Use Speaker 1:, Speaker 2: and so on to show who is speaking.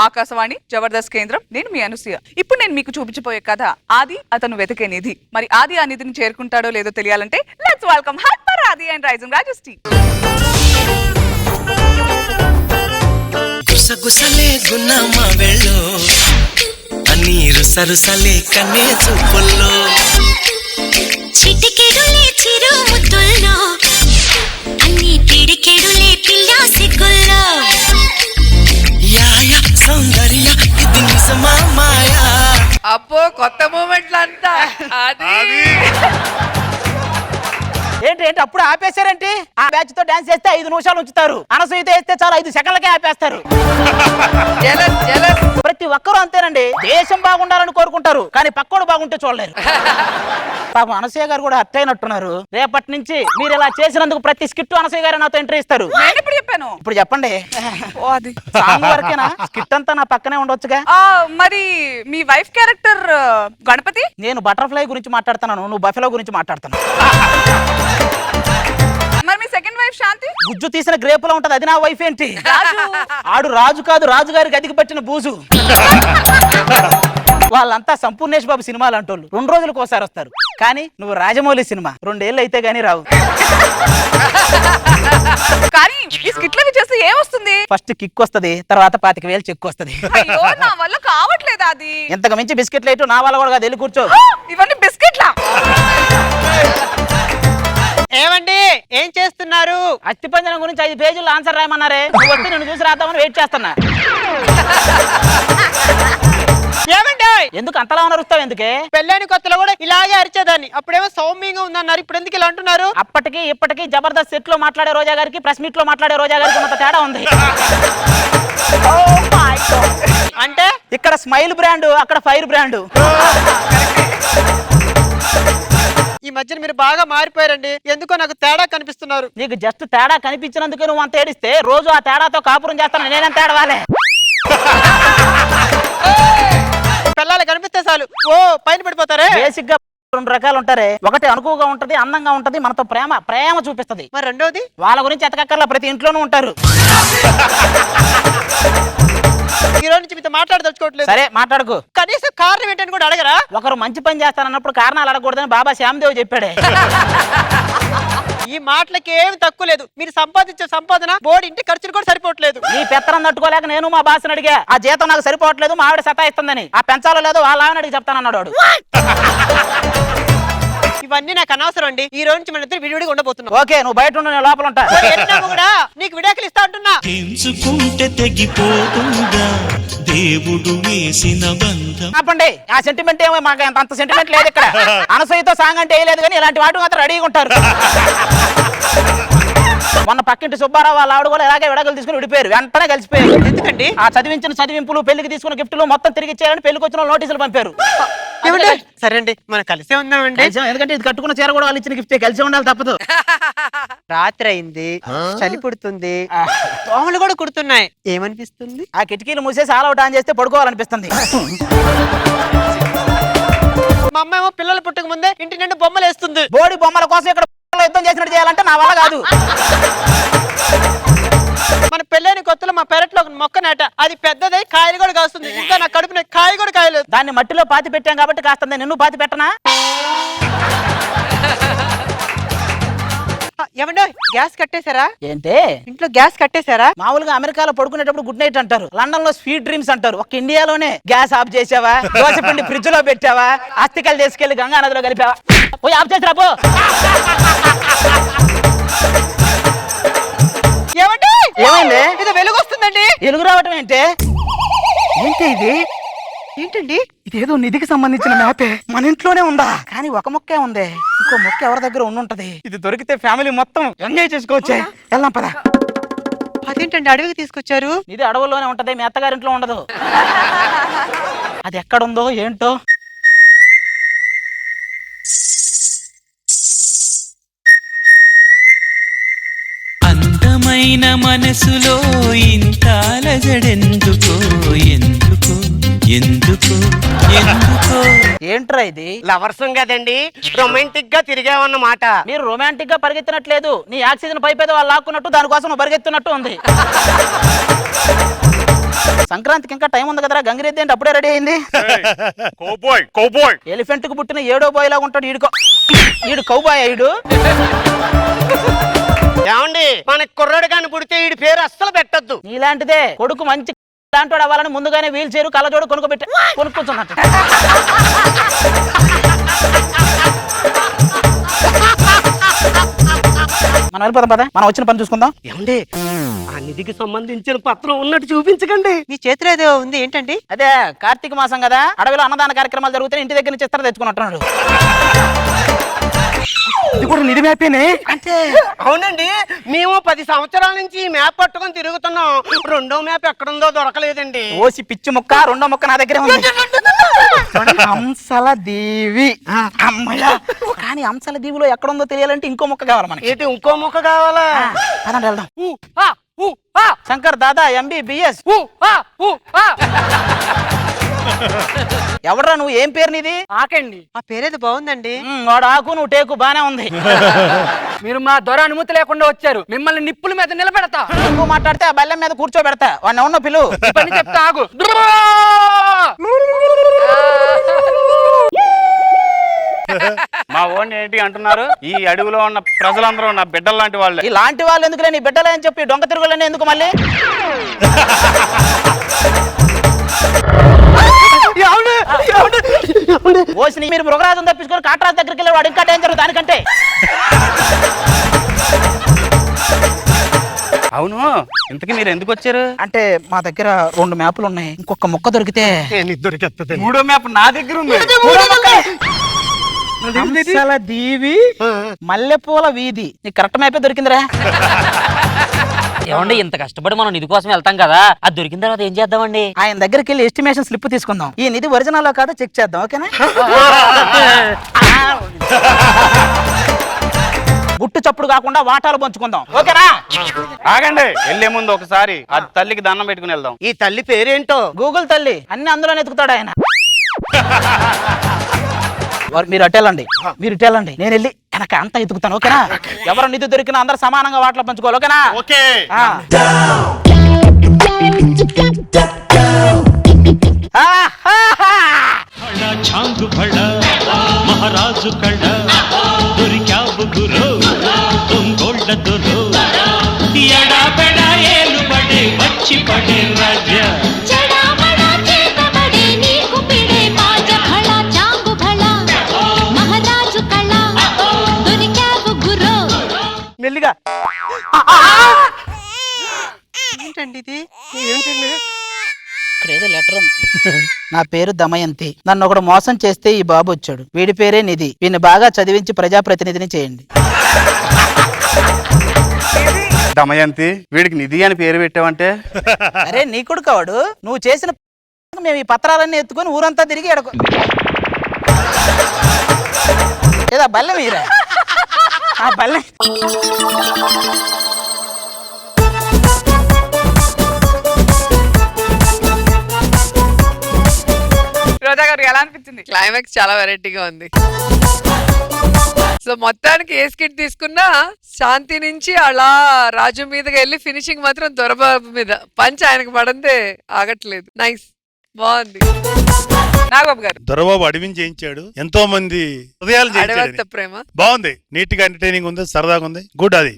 Speaker 1: ఆకాశవాణి జబర్దస్త్ కేంద్రం. నేను మీ అనసూయ. ఇప్పుడు నేను మీకు చూపించబోయే కథ ఆది అతను వెతికే నిధి. మరి ఆది ఆ నిధిని చేరుకుంటాడో లేదో తెలియాలంటే లెట్స్ వెల్కమ్ హైపర్ ఆది అండ్ రైజింగ్ రాజశ్రీ.
Speaker 2: గుసగుసలే గున్నమ్మ వెళ్ళు అన్ని రుసరుసలే కన్నే చూపుల్లో
Speaker 3: చిటికెడులే చిరు ముద్దుల్లో అన్ని పిడికెడులే పిల్లా సిగ్గుల్లో
Speaker 2: యాయ సౌందర్య ఇది నిజమా మాయా.
Speaker 1: అబ్బో కొత్త మూమెంట్లు అంతా అది
Speaker 4: ఏంటి ఏంటి అప్పుడు ఆపేశారేంటి? ఆ బ్యాచ్ తో డాన్స్ చేస్తే 5 నిమిషాలు ఉంచుతారు, అనసూయతో వేస్తే చాలా 5 సెకండ్లకే ఆపేస్తారు. ప్రతి ఒక్కరూ అంతేనండి, దేశం బాగుండాలని కోరుకుంటారు కానీ పక్కోడు బాగుంటే చూడలేరు. పాపం అనసూయ గారు కూడా అట్టయినట్టున్నారు. రేపటి నుంచి మీరు ఇలా చేసినందుకు ప్రతి స్కిట్ అనసూయ గారు నాతో ఎంట్రీ ఇస్తారు.
Speaker 1: నేను ఇప్పుడు చెప్పాను.
Speaker 4: ఇప్పుడు చెప్పండి.
Speaker 1: ఓ అది
Speaker 4: సాంగ్ వరకేనా? స్కిట్ అంతా నా పక్కనే ఉండొచ్చుగా.
Speaker 1: మరి మీ వైఫ్ క్యారెక్టర్ గణపతి?
Speaker 4: నేను బటర్ఫ్లై గురించి మాట్లాడుతున్నాను, నువ్వు బఫెలో గురించి మాట్లాడుతున్నావు.
Speaker 1: మరి మీ సెకండ్ వైఫ్ శాంతి?
Speaker 4: గుజ్జు తీసిన గ్రేపులో ఉంటది, అది నా వైఫ్ ఏంటి? ఆడు రాజు కాదు, రాజుగారికి అదికి పట్టిన బూజు. వాళ్ళంతా సంపూర్ణేష్ బాబు సినిమాలు అంటోళ్ళు 2 రోజులకు ఒకసారి వస్తారు, కానీ నువ్వు రాజమౌళి సినిమా 2 ఏళ్ళు అయితే గానీ రావు.
Speaker 1: కానీ ఈ స్కిట్లకి చేస్తే ఏమొస్తుంది?
Speaker 4: ఫస్ట్ కిక్ వస్తది, తర్వాత 25,000 చెక్ వస్తది.
Speaker 1: అయ్యో నా వల్ల కావట్లేదు అది.
Speaker 4: ఇంతకు మించి బిస్కెట్లు అయితే నా వల్ల కూడా కాదు, వెళ్ళి కూర్చో.
Speaker 1: ఇవన్నీ బిస్కెట్లా?
Speaker 5: ఏమండి ఏం చేస్తున్నారు?
Speaker 4: అస్థిపంజరం గురించి 5 పేజీలు ఆన్సర్ రాయమన్నారే, నువ్వు వస్తే నేను చూసి రాద్దామని వెయిట్ చేస్తున్నా.
Speaker 5: ఏమండి
Speaker 4: ఎందుకు అంతలా నరుస్తావు? ఎందుకే?
Speaker 5: పెళ్ళైన కొత్తలో కూడా ఇలాగే అరిచేదాన్ని, అప్పుడేమో సౌమ్యంగా ఉందన్నారు, ఇప్పుడు ఎందుకు ఇలా అంటున్నారు?
Speaker 4: అప్పటికి ఇప్పటికి జబర్దస్త్ సెట్ లో మాట్లాడే రోజా గారికి, ప్రెస్ మీట్ లో మాట్లాడే రోజా గారికి అంత తేడా ఉంది.
Speaker 5: అంటే
Speaker 4: ఇక్కడ స్మైల్ బ్రాండ్, అక్కడ ఫైర్ బ్రాండ్.
Speaker 5: ఈ మధ్యన మీరు బాగా మారిపోయారండి, ఎందుకో నాకు తేడా కనిపిస్తున్నారు.
Speaker 4: నీకు జస్ట్ తేడా కనిపించినందుకు నువ్వు అంత ఏడిస్తే రోజు ఆ తేడాతో కాపురం చేస్తాను, నేనేం తేడవాలే.
Speaker 5: పిల్లలు కనిపిస్తే చాలు ఓ పైన పడిపోతారే.
Speaker 4: బేసిక్ గా 2 రకాలు ఉంటారే, ఒకటి అనుకువగా ఉంటది, అందంగా ఉంటది, మనతో ప్రేమ చూపిస్తది.
Speaker 5: మరి రెండోది?
Speaker 4: వాళ్ళ గురించి ఎతకక్కర్లా, ప్రతి ఇంట్లోనూ ఉంటారు.
Speaker 5: ఈ రోజు నుంచి మీతో మాట్లాడదలుచుకోవట్లేదు.
Speaker 4: సరే మాట్లాడుకో.
Speaker 5: కనీసం కారణం ఏంటని కూడా అడగరా?
Speaker 4: ఒకరు మంచి పని చేస్తానన్నప్పుడు కారణాలు అడగకూడదని బాబా శ్యామదేవ్ చెప్పాడే.
Speaker 5: ఈ మాటలకి ఏమి తక్కువ లేదు, మీరు సంపాదించే సంపాదన బోర్డు ఇంటి ఖర్చులు కూడా సరిపోవట్లేదు.
Speaker 4: నీ పెత్తనం తట్టుకోలేక నేను మా బాస్ని అడిగా, ఆ జీతం నాకు సరిపోవట్లేదు, మా ఆవిడ సతాయిస్తుందని. ఆ పెంచాలో లేదో వాళ్ళ ఆవిడ అడిగి చెప్తానన్నాడు వాడు.
Speaker 5: ఇవన్నీ నాకు అనవసరం అండి, ఈ రోజు నుంచి మన ఇద్దరు విడివిడిగా ఉండబోతున్నాం.
Speaker 4: ఓకే, నువ్వు బయట ఉండు, నేను లోపల ఉంటా.
Speaker 5: కూడా నీకు విడాకులు ఇస్తా అంటున్నా.
Speaker 2: తెంచుకుంటే తెగిపోతుందా దేవుడు వేసిన బంధం.
Speaker 4: ఆపండి, ఆ సెంటిమెంట్ ఏమో మాకు అంత సెంటిమెంట్ లేదు ఇక్కడ. అనసూయతో సాంగ్ అంటే వేయలేదు, కానీ ఇలాంటి వాటి మాత్రం రెడీగా ఉంటారు. మొన్న పక్కింటి సుబ్బారావు వాళ్ళ ఆవిడ కూడా ఇలాగే విడాకులు తీసుకుని విడిపోయారు, వెంటనే కలిసిపోయారు.
Speaker 5: ఎందుకండి?
Speaker 4: ఆ చదివించిన చదివింపులు, పెళ్లికి తీసుకున్న గిఫ్టులు మొత్తం తిరిగి ఇచ్చేయాలని పెళ్లికి వచ్చిన నోటీసులు పంపారు.
Speaker 5: సరే అండి, మనం కలిసే ఉందామండి.
Speaker 4: ఎందుకంటే ఇది కట్టుకున్న చీర కూడా వాళ్ళు ఇచ్చిన గిఫ్టే, కలిసి ఉండాలి, తప్పదు.
Speaker 5: రాత్రి అయింది, చలి పుడుతుంది, దోమలు కూడా కుడుతున్నాయి, ఏమనిపిస్తుంది?
Speaker 4: ఆ కిటికీలు మూసేసి ఆల్ అవుట్ ఆన్ చేస్తే పడుకోవాలనిపిస్తుంది.
Speaker 5: మా అమ్మ ఏమో పిల్లలు పుట్టక ముందే ఇంటి నిండా బొమ్మలు వేస్తుంది.
Speaker 4: బోడి బొమ్మల కోసం ఇక్కడ యుద్ధం చేసినట్టు చేయాలంటే నా వల్ల కాదు.
Speaker 5: మన పెళ్ళైన కొత్తలో మా పెరట్లో ఒక మొక్క నాట, అది పెద్దదై కాయలు కూడా కాస్తుంది, ఇంకా నా కడుపున కాయ కూడా కాయలేదు.
Speaker 4: దాన్ని మట్టిలో పాతి పెట్టాం కాబట్టి కాస్తుంది, నిన్ను పాతి పెట్టనా?
Speaker 5: ఏమండో గ్యాస్ కట్టేశారా?
Speaker 4: ఏంటే
Speaker 5: ఇంట్లో గ్యాస్ కట్టేశారా?
Speaker 4: మామూలుగా అమెరికాలో పడుకునేటప్పుడు గుడ్ నైట్ అంటారు, లండన్ లో స్వీట్ డ్రీమ్స్ అంటారు. ఒక ఇండియాలోనే గ్యాస్ ఆఫ్ చేసావా, దోశ పిండి ఫ్రిడ్జ్ లో పెట్టావా, అస్థికలు తీసుకెళ్లి గంగా నదిలో కలిపావా? పోయి ఆఫ్ చేసిరా పో. ఏమైంది?
Speaker 5: ఇది వెలుగు వస్తుందండి.
Speaker 4: ఎలుగు రావటం ఏంటే?
Speaker 5: ఏంటి ఇది? ఏంటండి?
Speaker 4: ఇదేదో నిధికి సంబంధించిన మ్యాపే, మన ఇంట్లోనే ఉందా? కానీ ఒక మొక్కే ఉంది, ఇంకో మొక్క ఎవరి దగ్గర ఉండుంటది. ఇది దొరికితే ఫ్యామిలీ మొత్తం ఎంజాయ్ చేసుకోవచ్చే. వెళ్దాం పద.
Speaker 5: అదేంటండి అడవికి తీసుకొచ్చారు?
Speaker 4: ఇది అడవుల్లోనే ఉంటది, మీ అత్తగారింట్లో ఉండదు. అది ఎక్కడుందో ఏంటో.
Speaker 2: అందమైన మనసులో ఇంత అలజడెందుకో, ఎందుకో ఎందుకో ఎందుకో.
Speaker 4: ఏంట్రా ఇది?
Speaker 6: లవర్సం కదండి, రొమాంటిక్ గా తిరిగామన్నమాట.
Speaker 4: మీరు రొమాంటిక్ గా పరిగెత్తినట్లేదు, నీ ఆక్సిజన్ పైప్ ఏదో వాళ్ళు లాక్కున్నట్టు దానికోసం నువ్వు పరిగెత్తున్నట్టు ఉంది. సంక్రాంతికి ఇంకా టైం ఉంది కదరా, గంగిరెద్ది అంటే అప్పుడే రెడీ అయింది.
Speaker 6: కౌబాయ్ కౌబాయ్
Speaker 4: ఎలిఫెంట్ కు పుట్టిన 7వ బాయ్ లాగా ఉంటాడు ఈడు కౌబాయ్ ఈడు.
Speaker 6: ఏమండి మన కుర్రాడు కానీ పుడితే ఈ పేరు అస్సలు పెట్టద్దు.
Speaker 4: నీలాంటిదే కొడుకు మంచి లాంటోడు అవ్వాలని ముందుగానే వీల్ చైర్ కళ్ళజోడు కొనుక్కుంటున్నట్టు. మనం వెళ్ళిపోదాం పద, మనం వచ్చిన పని చూసుకుందాం.
Speaker 6: ఏమండి ఆ నిధికి సంబంధించిన పత్రం ఉన్నట్టు చూపించకండి.
Speaker 5: మీ చేతిలో ఏదో ఉంది ఏంటండి?
Speaker 4: అదే కార్తీక మాసం కదా, అడవిలో అన్నదాన కార్యక్రమాలు జరుగుతాయి, ఇంటి దగ్గర నుంచి ఇస్తారు తెచ్చుకున్నట్టున్నాడు.
Speaker 6: ఇది కూడా నిధి మ్యాపేనే అంటే? అవునండి, మేము 10 సంవత్సరాల నుంచి ఈ మ్యాప్ పట్టుకొని తిరుగుతున్నాం. 2వ మ్యాప్ ఎక్కడుందో దొరకలేదండి.
Speaker 4: ఓసి పిచ్చి ముక్క, 2వ ముక్క నా దగ్గరే ఉంది. హంసల దేవి అమ్మయ్య. కానీ హంసల దీవిలో ఎక్కడుందో తెలియాలంటే ఇంకో ముక్క కావాలి మనకి.
Speaker 6: ఏంటి ఇంకో ముక్క కావాలా?
Speaker 4: అనండి వెళ్దాం. శంకర్ దాదా MBBS. ఎవడ్రా నువ్వు, ఏం పేరు నీది?
Speaker 5: ఆకండి. ఆ పేరేది బాగుందండి.
Speaker 4: వాడు ఆకు, నువ్వు టేకు, బానే ఉంది.
Speaker 7: మీరు మా దొర అనుమతి లేకుండా వచ్చారు, మిమ్మల్ని నిప్పుల మీద నిలబెడతా.
Speaker 4: ఎక్కువ మాట్లాడితే ఆ బెల్లం మీద కూర్చోబెడతా. వాడిని ఉన్న పిలు
Speaker 7: ఈ పని చెప్తా ఆగు.
Speaker 8: మా ఓన్ ఏంటి అంటున్నారు? ఈ అడవిలో ఉన్న ప్రజలందరూ నా బిడ్డలు లాంటి వాళ్ళే.
Speaker 4: ఇలాంటి వాళ్ళు ఎందుకులే, నీ బిడ్డలే అని చెప్పి డొంక తిరుగులని ఎందుకు మళ్ళీ? ఓసిని మీరు మృగరాజును తప్పించుకొని కాటరాజు దగ్గరికి వెళ్ళి వాడు ఇంకా డేంజర్ దానికంటే.
Speaker 8: అవును, ఇంతకీ మీరు ఎందుకు వచ్చారు?
Speaker 4: అంటే మా దగ్గర 2 మ్యాపులు ఉన్నాయి, ఇంకొక ముక్క దొరికితే.
Speaker 6: దొరికేస్తుంది.
Speaker 8: 3వ మ్యాప్ నా దగ్గర ఉంది.
Speaker 4: హంసల దీవి మల్లెపూల వీధి. నీకు కరెక్ట్ మ్యాపే దొరికిందిరా.
Speaker 9: ఏమండి, ఇంత కష్టపడి మనం నిధి కోసం వెళ్తాం కదా, అది దొరికిన తర్వాత ఏం చేద్దామండి?
Speaker 4: ఆయన దగ్గరికి వెళ్ళి ఎస్టిమేషన్ స్లిప్ తీసుకుందాం. ఈ నిధి ఒరిజినల్ కాదో చెక్ చేద్దాం, ఓకేనా? గుట్టు చప్పుడు కాకుండా వాటాలు పంచుకుందాం, ఓకేనా?
Speaker 8: ఆగండి, వెళ్లే ముందు ఒకసారి ఆ తల్లికి దండం పెట్టుకుని వెళ్దాం.
Speaker 6: ఈ తల్లి పేరేంటో?
Speaker 4: గూగుల్ తల్లి, అన్ని అందులోనే ఎతుకుతాడు ఆయన. మీరు అటెళ్ళండి, మీరు ఇటెళ్ళండి, నేను వెళ్ళి వెనక అంతా ఎతుకుతాను, ఓకేనా? ఎవరు నిధి దొరికినా అందరు సమానంగా వాటిలో పంచుకోవాలి, ఓకేనా?
Speaker 6: ఓకే.
Speaker 2: ఛాంగు బడ మహారాజు కళ్ళ దొరికావు గురు దొంగోళ్ళ దొరు ఎడా పెడ ఏలు పడే వచ్చి పడే రాజ్య
Speaker 3: చెడామడా చేతబడే నీకు పిడే బాజ భళ చాంగు భళ మహారాజు కళ దొరికావు గురు.
Speaker 4: మెల్లిగా.
Speaker 5: ఏంటండి ఇది?
Speaker 6: ఏంటండి?
Speaker 4: ఇక్కడ ఏదో లెటర్ ఉంది. నా పేరు దమయంతి, నన్ను ఒకడు మోసం చేస్తే ఈ బాబు వచ్చాడు, వీడి పేరే నిధి, వీడిని బాగా చదివించి ప్రజాప్రతినిధిని చేయండి.
Speaker 8: దమయంతి, వీడికి నిధి అని పేరు పెట్టావంటే?
Speaker 4: అరే నీ కొడుకు కావాడు, నువ్వు చేసిన మేము ఈ పత్రాలన్నీ ఎత్తుకొని ఊరంతా తిరిగి ఎడకు ఏదా బల్లె మీరా ఆ బల్లె.
Speaker 1: రోజా గారు ఎలా అనిపించింది?
Speaker 10: క్లైమాక్స్ చాలా వెరైటీగా ఉంది. సో మొత్తానికి ఏ స్కిట్ తీసుకున్నా శాంతి నుంచి అలా రాజు మీదకి వెళ్ళి ఫినిషింగ్ మాత్రం దొరబాబు మీద పంచ్ ఆయనకు పడంతే ఆగట్లేదు. నైస్, బాగుంది.
Speaker 1: నాగబాబు గారు,
Speaker 11: దొరబాబు అడవిని చేయించాడు, ఎంతో మంది హృదయాలు చేయించాడు.
Speaker 10: అడవంత ప్రేమ
Speaker 11: బాగుంది, నీట్ గా ఎంటర్టైనింగ్ ఉంది, సరదాగా ఉంది, గుడ్. అది